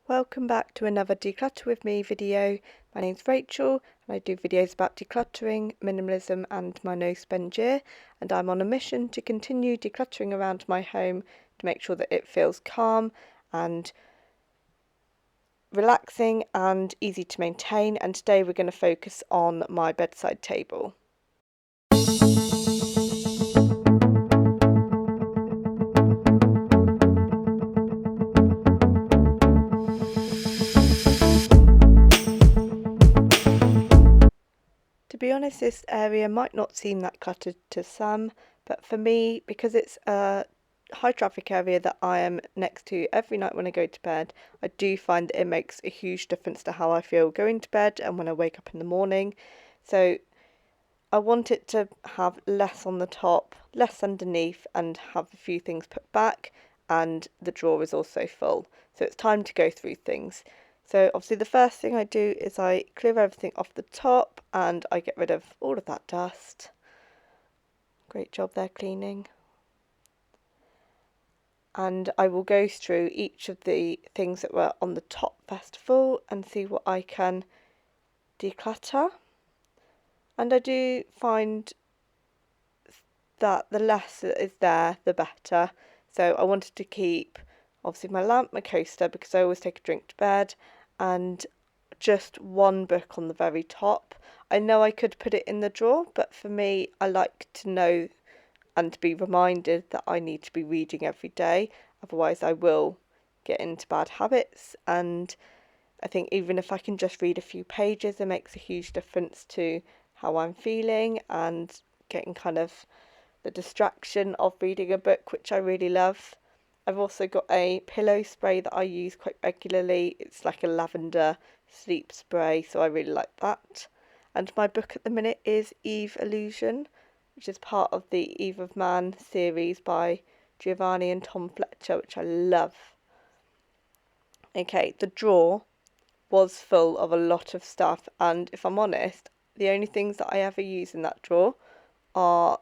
Welcome back to another Declutter with me video. My name's Rachel and I do videos about decluttering, minimalism and my no spend year, and I'm on a mission to continue decluttering around my home to make sure that it feels calm and relaxing and easy to maintain. And today we're going to focus on my bedside table. To be honest, this area might not seem that cluttered to some, but for me, because it's a high traffic area that I am next to every night when I go to bed, I do find that it makes a huge difference to how I feel going to bed and when I wake up in the morning. So I want it to have less on the top, less underneath, and have a few things put back, and the drawer is also full. So it's time to go through things. So obviously the first thing I do is I clear everything off the top and I get rid of all of that dust. Great job there cleaning. And I will go through each of the things that were on the top first of all and see what I can declutter. And I do find that the less is there, the better. So I wanted to keep obviously my lamp, my coaster, because I always take a drink to bed, and just one book on the very top. I know I could put it in the drawer, but for me, I like to know and to be reminded that I need to be reading every day. Otherwise, I will get into bad habits. And I think even if I can just read a few pages, it makes a huge difference to how I'm feeling and getting kind of the distraction of reading a book, which I really love. I've also got a pillow spray that I use quite regularly. It's like a lavender sleep spray, so I really like that. And my book at the minute is Eve Illusion, which is part of the Eve of Man series by Giovanni and Tom Fletcher, which I love. Okay, the drawer was full of a lot of stuff, and if I'm honest, the only things that I ever use in that drawer are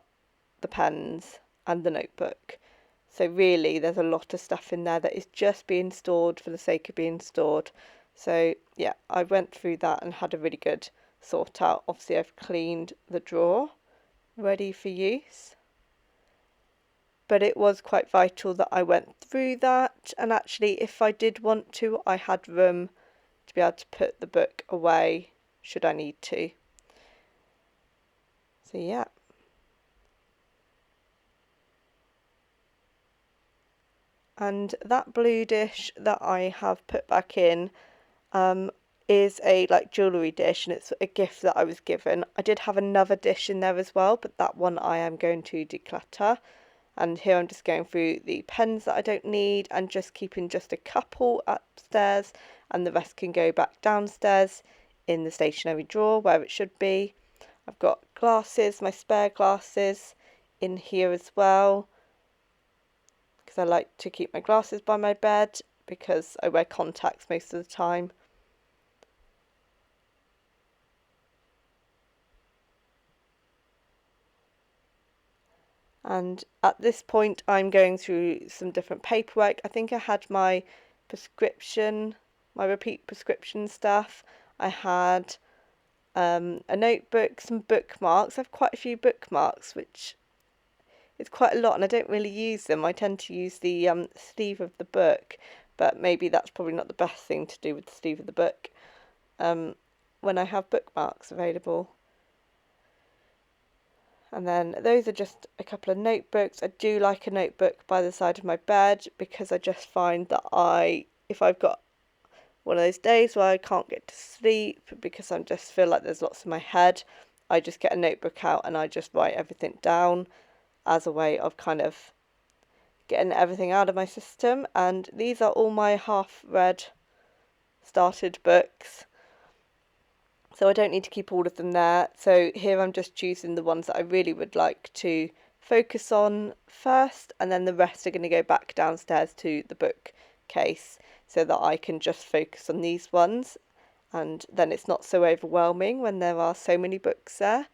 the pens and the notebook. So really there's a lot of stuff in there that is just being stored for the sake of being stored. So yeah, I went through that and had a really good sort out. Obviously I've cleaned the drawer, ready for use. But it was quite vital that I went through that, and actually if I did want to, I had room to be able to put the book away should I need to. So yeah. And that blue dish that I have put back in is a jewellery dish, and it's a gift that I was given. I did have another dish in there as well, but that one I am going to declutter. And here I'm just going through the pens that I don't need and just keeping just a couple upstairs, and the rest can go back downstairs in the stationery drawer where it should be. I've got glasses, my spare glasses in here as well, because I like to keep my glasses by my bed because I wear contacts most of the time. And at this point I'm going through some different paperwork. I think I had my prescription, my repeat prescription stuff. I had a notebook, some bookmarks. I have quite a few bookmarks, which it's quite a lot, and I don't really use them. I tend to use the sleeve of the book, but maybe that's probably not the best thing to do with the sleeve of the book when I have bookmarks available. And then those are just a couple of notebooks. I do like a notebook by the side of my bed because I just find that if I've got one of those days where I can't get to sleep because I just feel like there's lots in my head, I just get a notebook out and I just write everything down as a way of kind of getting everything out of my system. And these are all my half-read started books, so I don't need to keep all of them there. So here I'm just choosing the ones that I really would like to focus on first, and then the rest are going to go back downstairs to the bookcase so that I can just focus on these ones, and then it's not so overwhelming when there are so many books there,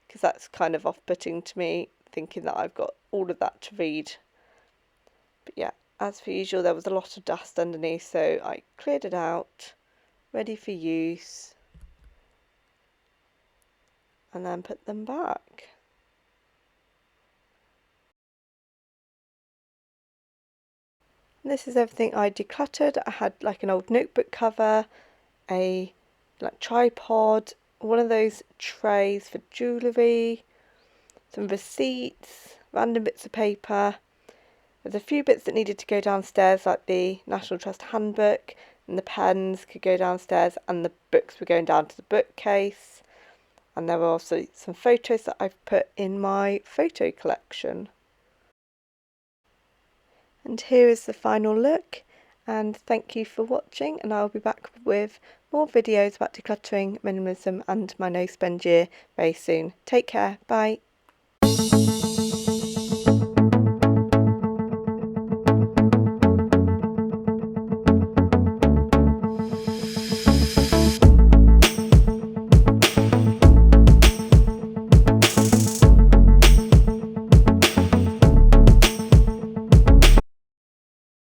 because that's kind of off-putting to me, thinking that I've got all of that to read. But yeah, as per usual, there was a lot of dust underneath, so I cleared it out, ready for use, and then put them back. And this is everything I decluttered. I had like an old notebook cover, a tripod, one of those trays for jewellery, some receipts, random bits of paper. There's a few bits that needed to go downstairs, like the National Trust handbook, and the pens could go downstairs, and the books were going down to the bookcase. And there were also some photos that I've put in my photo collection. And here is the final look, and thank you for watching, and I'll be back with more videos about decluttering, minimalism and my no spend year very soon. Take care, bye.